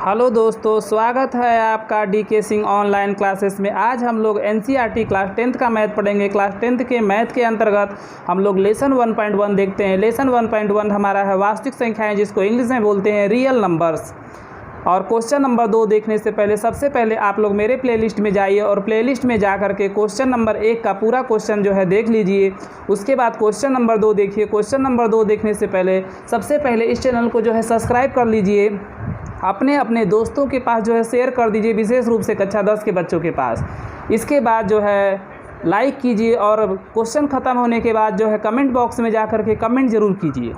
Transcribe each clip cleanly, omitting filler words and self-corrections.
Hello दोस्तों, स्वागत है आपका डीके सिंह ऑनलाइन क्लासेस में। आज हम लोग एनसीईआरटी क्लास 10th का मैथ पढ़ेंगे। क्लास 10th के मैथ के अंतर्गत हम लोग लेसन 1.1 देखते हैं। लेसन 1.1 हमारा है वास्तविक संख्याएं, जिसको इंग्लिश में बोलते हैं रियल नंबर्स। और क्वेश्चन नंबर 2 देखने से पहले सबसे पहले आप लोग मेरे प्लेलिस्ट में जाइए और प्लेलिस्ट में जा करके क्वेश्चन नंबर 1 का पूरा क्वेश्चन जो है देख लीजिए। उसके बाद क्वेश्चन नंबर 2 देखिए। क्वेश्चन नंबर 2 देखने से पहले सबसे पहले इस चैनल को जो है सब्सक्राइब कर लीजिए। अपने दोस्तों के पास जो है शेयर कर दीजिए, विशेष रूप से कक्षा 10 के बच्चों के पास। इसके बाद जो है लाइक कीजिए और क्वेश्चन ख़त्म होने के बाद जो है कमेंट बॉक्स में जा करके कमेंट ज़रूर कीजिए।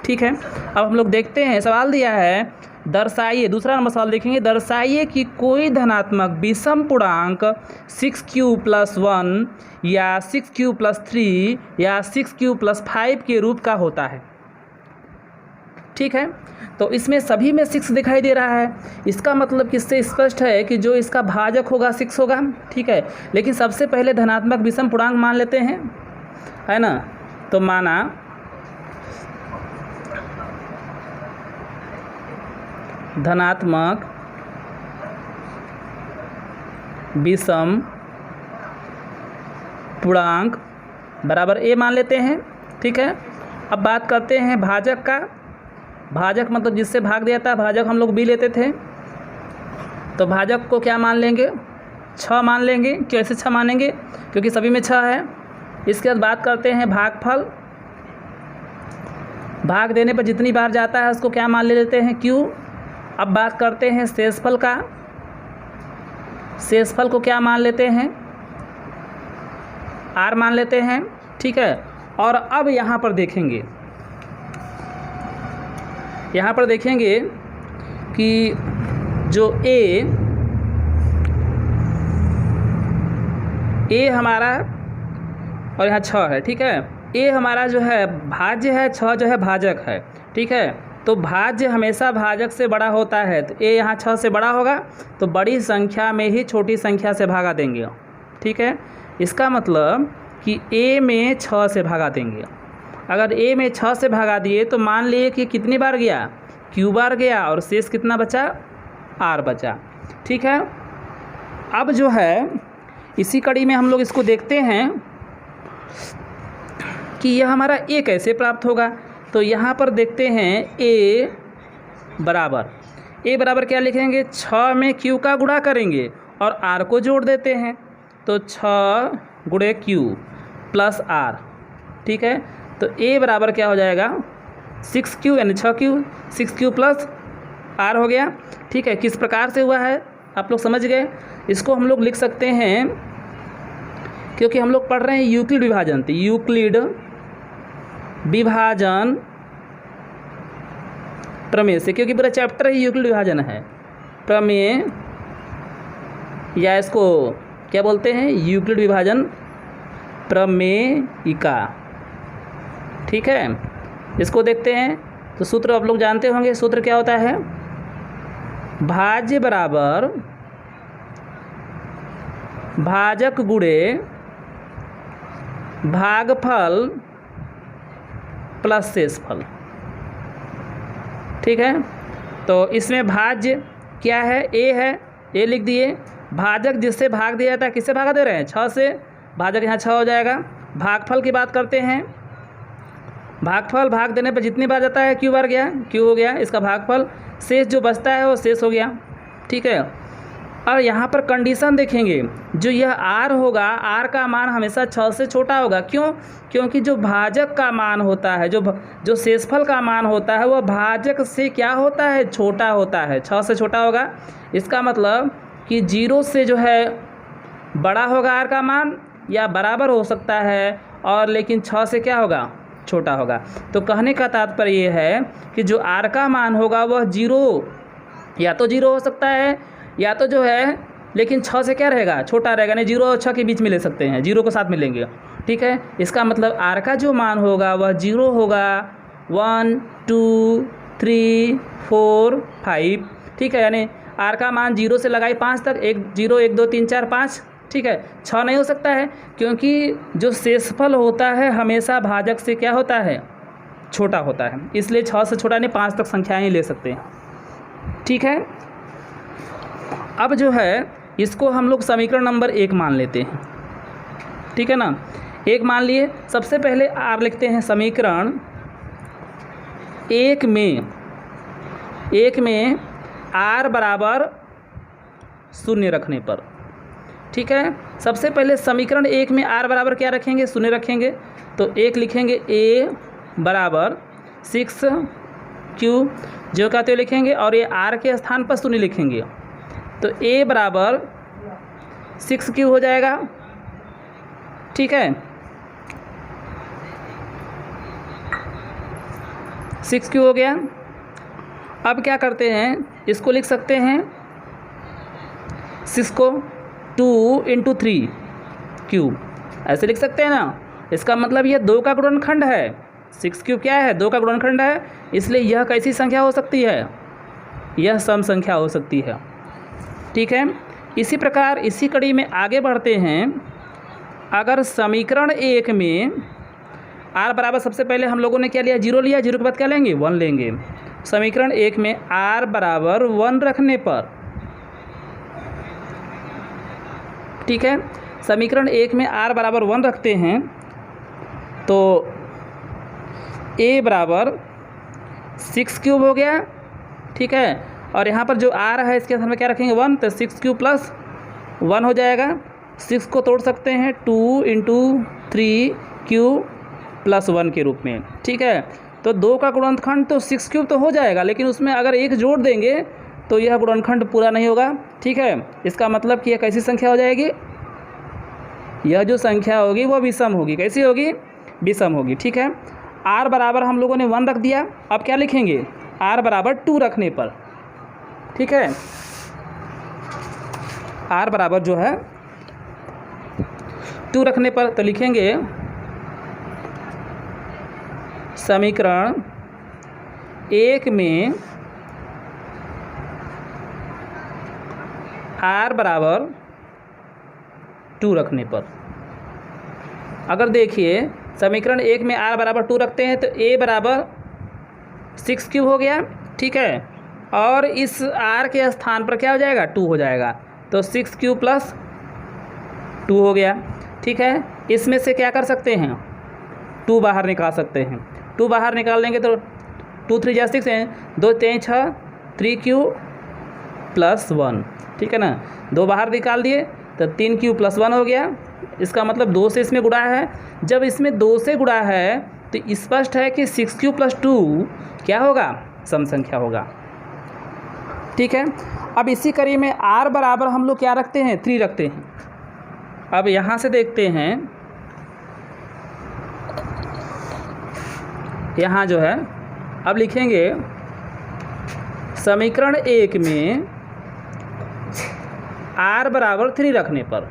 ठीक है, अब हम लोग देखते हैं। सवाल दिया है, दर्शाइए, दूसरा नंबर सवाल देखेंगे। दर्शाइए कि कोई धनात्मक विषम पूर्णांक 6q+1 या 6q+3 या 6q+5 के रूप का होता है। ठीक है, तो इसमें सभी में 6 दिखाई दे रहा है। इसका मतलब किससे स्पष्ट है कि जो इसका भाजक होगा 6 होगा। ठीक है, लेकिन सबसे पहले धनात्मक विषम पूर्णांक मान लेते हैं, है ना। तो माना धनात्मक विषम पूर्णांक बराबर a मान लेते हैं। ठीक है, अब बात करते हैं भाजक का। भाजक मतलब जिससे भाग दिया था, भाजक हम लोग b लेते थे। तो भाजक को क्या मान लेंगे? 6 मान लेंगे। कैसे 6 मानेंगे? क्योंकि सभी में 6 है। इसके बाद बात करते हैं भागफल। भाग देने पर जितनी बार जाता है उसको क्या मान ले लेते हैं? q। अब बात करते हैं शेषफल का। शेषफल को क्या मान लेते हैं? r मान लेते हैं। ठीक है, और अब यहाँ पर देखेंगे कि जो a हमारा और यहाँ 6 है। ठीक है, a हमारा जो है भाज्य है, 6 जो है भाजक है। ठीक है, तो भाज्य हमेशा भाजक से बड़ा होता है। तो a यहाँ 6 से बड़ा होगा, तो बड़ी संख्या में ही छोटी संख्या से भागा देंगे। ठीक है, इसका मतलब कि a में 6 से भागा देंगे। अगर a में 6 से भगा दिए तो मान लिए कि कितनी बार गया? q बार गया, और शेष कितना बचा? r बचा। ठीक है, अब जो है इसी कड़ी में हम लोग इसको देखते हैं कि यह हमारा a कैसे प्राप्त होगा। तो यहाँ पर देखते हैं a बराबर क्या लिखेंगे? 6 में q का गुणा करेंगे और r को जोड़ देते हैं। तो 6 गुणे q प्लस r। ठीक है, तो a बराबर क्या हो जाएगा? 6q यानी 6q, 6q प्लस r हो गया। ठीक है, किस प्रकार से हुआ है आप लोग समझ गए। इसको हम लोग लिख सकते हैं, क्योंकि हम लोग पढ़ रहे हैं यूक्लिड विभाजन। तो यूक्लिड विभाजन प्रमेय से, क्योंकि पूरा चैप्टर ही यूक्लिड विभाजन है। प्रमेय, या इसको क्या बोलते हैं? यूक्लिड विभाजन प्रमेयिका। ठीक है, इसको देखते हैं। तो सूत्र आप लोग जानते होंगे। सूत्र क्या होता है? भाज्य बराबर भाजक गुणे भागफल प्लस शेषफल। ठीक है, तो इसमें भाज्य क्या है? a है, a लिख दिए। भाजक जिससे भाग दिया था, किससे भागा दे रहे हैं? 6 से। भाजक यहाँ 6 हो जाएगा। भागफल की बात करते हैं। भागफल भाग देने पर जितनी बार जाता है q बार गया, q हो गया इसका भागफल। शेष जो बचता है वो शेष हो गया। ठीक है, और यहाँ पर कंडीशन देखेंगे। जो यह r होगा, r का मान हमेशा 6 से छोटा होगा। क्यों? क्योंकि जो भाजक का मान होता है, जो शेषफल का मान होता है, वह भाजक से क्या होता है? छोटा होता है, 6 से छोटा होगा। इसका मतलब कि 0 से जो है बड़ा होगा r का मान, या बराबर हो सकता है, और लेकिन 6 से क्या होगा? छोटा होगा। तो कहने का तात्पर्य ये है कि जो r का मान होगा वह 0, या तो 0 हो सकता है, या तो जो है लेकिन 6 से क्या रहेगा? छोटा रहेगा। नहीं, 0 और 6 के बीच में ले सकते हैं, 0 को साथ में लेंगे। ठीक है, इसका मतलब r का जो मान होगा वह 0 होगा। 1 2 3 4 5। ठीक है, यानी r का मान 0 से लगाई 5 तक, 1 0 1 2 3 4 5। ठीक है, 6 नहीं हो सकता है, क्योंकि जो शेषफल होता है हमेशा भाजक से क्या होता है? छोटा होता है। इसलिए 6 से छोटा नहीं, 5 तक संख्याएं ले सकते हैं। ठीक है। अब जो है इसको हम लोग समीकरण नंबर 1 मान लेते हैं, ठीक है ना। 1 मान लिए। सबसे पहले आर लिखते हैं। समीकरण 1 में आर बराबर 0 रखने पर, ठीक है। सबसे पहले समीकरण 1 में आर बराबर क्या रखेंगे? 0 रखेंगे। तो 1 लिखेंगे ए बराबर 6q जो कहते हुए लिखेंगे, और ये आर के स्थान पर 0 लिखेंगे। तो ए बराबर 6q हो जाएगा, ठीक है। 6q हो गया। अब क्या करते हैं, इसको लिख सकते हैं 6 को 2 × 3q ऐसे लिख सकते हैं ना। इसका मतलब यह 2 का गुणनखंड है। 6q क्या है? 2 का गुणनखंड है, इसलिए यह कैसी संख्या हो सकती है? यह सम संख्या हो सकती है, ठीक है। इसी प्रकार इसी कड़ी में आगे बढ़ते हैं। अगर समीकरण 1 में आर बराबर, सबसे पहले हम लोगों ने क्या लिया? 0 लिया। 0 के बाद क्या लेंगे? 1 लेंगे। समीकरण 1 में आर बराबर 1 रखने पर, ठीक है। समीकरण 1 में आर बराबर 1 रखते हैं तो ए बराबर 6q हो गया, ठीक है। और यहाँ पर जो आर है इसके स्थान में क्या रखेंगे? 1। तो 6q + 1 हो जाएगा। 6 को तोड़ सकते हैं 2 × 3q + 1 के रूप में, ठीक है। तो 2 का गुणनखंड तो 6q तो हो जाएगा, लेकिन उसमें अगर 1 जोड़ देंगे तो यह गुणनखंड पूरा नहीं होगा, ठीक है। इसका मतलब कि यह कैसी संख्या हो जाएगी? यह जो संख्या होगी वो विषम होगी। कैसी होगी? विषम होगी, ठीक है। आर बराबर हम लोगों ने 1 रख दिया। अब क्या लिखेंगे? आर बराबर 2 रखने पर, ठीक है। आर बराबर जो है 2 रखने पर तो लिखेंगे समीकरण 1 में आर बराबर 2 रखने पर। अगर देखिए समीकरण 1 में आर बराबर 2 रखते हैं तो ए बराबर 6q हो गया, ठीक है। और इस आर के स्थान पर क्या हो जाएगा? 2 हो जाएगा। तो 6q + 2 हो गया, ठीक है। इसमें से क्या कर सकते हैं? 2 बाहर निकाल सकते हैं। 2 बाहर निकाल लेंगे तो 2 3 जा 6 हैं, 2 3 6, 3q + 1, ठीक है ना। 2 बाहर निकाल दिए तो 3q + 1 हो गया। इसका मतलब 2 से इसमें गुणा है। जब इसमें 2 से गुणा है तो स्पष्ट है कि 6q + 2 क्या होगा? सम संख्या होगा, ठीक है। अब इसी कड़ी में आर बराबर हम लोग क्या रखते हैं? 3 रखते हैं। अब यहाँ से देखते हैं, यहाँ जो है अब लिखेंगे समीकरण 1 में आर बराबर 3 रखने पर,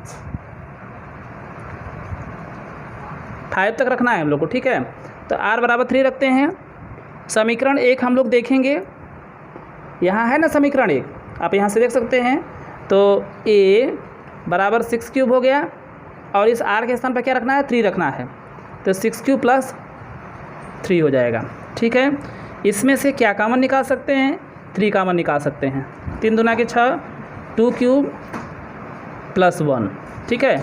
5 तक रखना है हम लोग को, ठीक है। तो आर बराबर 3 रखते हैं। समीकरण 1 हम लोग देखेंगे, यहाँ है ना समीकरण 1, आप यहाँ से देख सकते हैं। तो ए बराबर 6q हो गया, और इस आर के स्थान पर क्या रखना है? 3 रखना है। तो 6q + 3 हो जाएगा, ठीक है। इसमें से क्या कॉमन निकाल सकते हैं? 3 कॉमन निकाल सकते हैं। 3 दूना के 6, 2q + 1, ठीक है।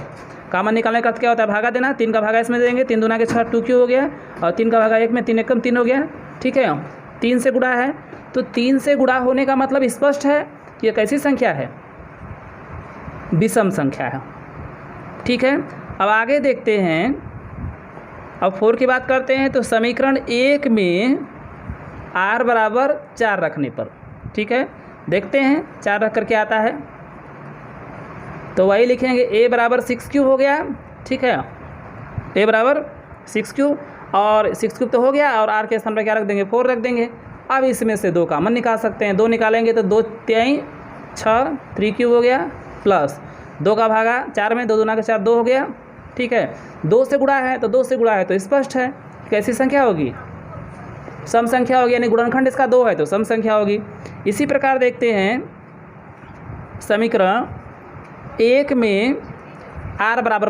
कॉमन निकालने का अर्थ क्या होता है? भागा देना। 3 का भागा इसमें देंगे, 3 दूना के 6, 2q हो गया, और 3 का भागा 1 में 3 एकम 3 हो गया, ठीक है। 3 से गुणा है, तो 3 से गुणा होने का मतलब स्पष्ट है कि यह कैसी संख्या है? विषम संख्या है, ठीक है। अब आगे देखते हैं। अब 4 की बात करते हैं। तो समीकरण 1 में आर बराबर 4 रखने पर, ठीक है। देखते हैं 4 रख कर के आता है तो वही लिखेंगे ए बराबर 6q हो गया, ठीक है। ए बराबर 6q, और 6q तो हो गया, और आर के स्थान पर क्या रख देंगे? 4 रख देंगे। अब इसमें से 2 कॉमन निकाल सकते हैं। 2 निकालेंगे तो 2 3 6, 3q हो गया, प्लस 2 का भागा 4 में, 2 दूना के 4, 2 हो गया, ठीक है। 2 से गुणा है तो 2 से गुणा है तो स्पष्ट है कैसी संख्या होगी? सम संख्या होगी, यानी गुणनखंड इसका 2 है तो सम संख्या होगी। इसी प्रकार देखते हैं समीकरण 1 में आर बराबर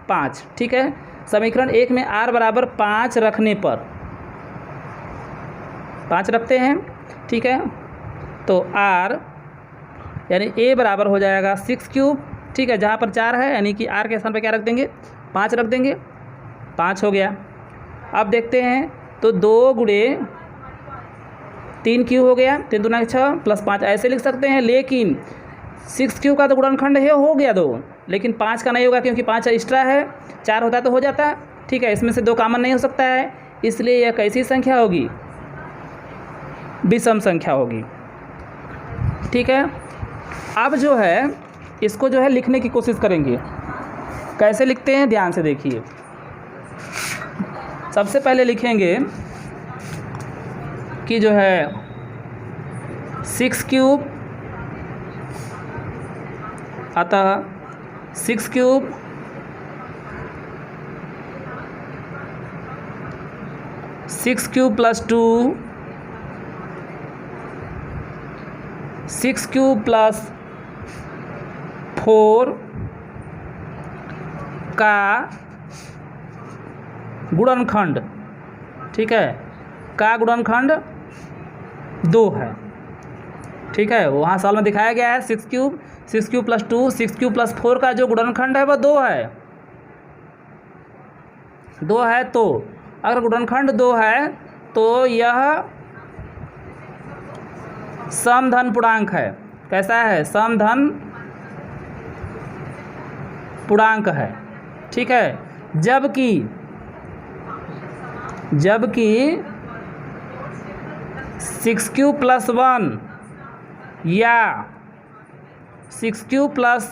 5, ठीक है। समीकरण 1 में आर बराबर 5 रखने पर, 5 रखते हैं, ठीक है। तो r यानी a बराबर हो जाएगा 6 क्यूब, ठीक है। जहाँ पर 4 है यानी कि r के स्थान पर क्या रख देंगे, 5 रख देंगे, 5 हो गया। अब देखते हैं तो 2 गुणे 3 क्यूब हो गया, 3 दूना 6 प्लस 5 ऐसे लिख सकते हैं। लेकिन 6 क्यूब का तो गुणनखंड है, हो गया 2, लेकिन 5 का नहीं होगा क्योंकि 5 एक्स्ट्रा है, 4 होता तो हो जाता, ठीक है। इसमें से 2 कॉमन नहीं हो सकता है, इसलिए यह कैसी संख्या होगी, विषम संख्या होगी, ठीक है। अब जो है इसको जो है लिखने की कोशिश करेंगे। कैसे लिखते हैं ध्यान से देखिए। सबसे पहले लिखेंगे कि जो है 6 क्यूब, अतः 6 क्यूब प्लस 2, 6 क्यूब प्लस 4 का गुणनखंड, ठीक है, का गुणनखंड 2 है, ठीक है। वहाँ साल में दिखाया गया है 6 क्यूब प्लस 2, 6 क्यूब प्लस 4 का जो गुणनखंड है वह 2 है, 2 है। तो अगर गुणनखंड 2 है तो यह समधन पूर्णांक है। कैसा है, समधन पूर्णांक है, ठीक है। जबकि 6 क्यूब प्लस 1 या 6 क्यूब प्लस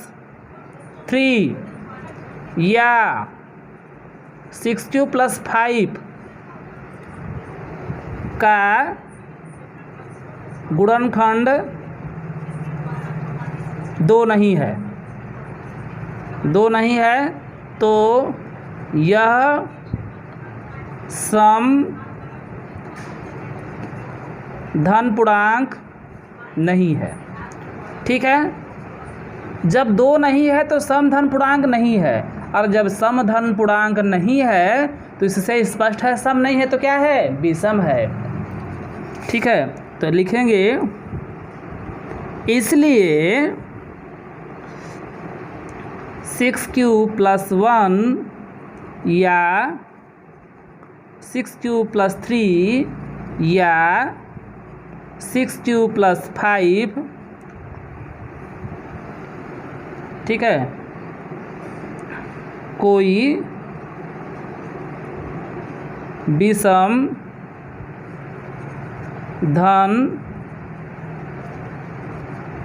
3 या 6 क्यूब प्लस 5 का गुणनखंड 2 नहीं है, 2 नहीं है, तो यह समधन पूर्णांक नहीं है, ठीक है। जब 2 नहीं है तो समधन पूर्णांक नहीं है, और जब समधन पूर्णांक नहीं है तो इससे स्पष्ट है सम नहीं है तो क्या है, विषम है, ठीक है। तो लिखेंगे इसलिए 6 क्यूब प्लस 1 या 6 क्यूब प्लस 3 या 6 क्यूब प्लस 5, ठीक है, कोई विषम धन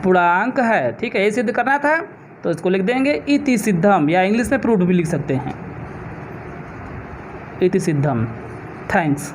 पूर्णांक है, ठीक है। ये सिद्ध करना था तो इसको लिख देंगे इति सिद्धम, या इंग्लिश में प्रूव्ड भी लिख सकते हैं, इति सिद्धम। थैंक्स।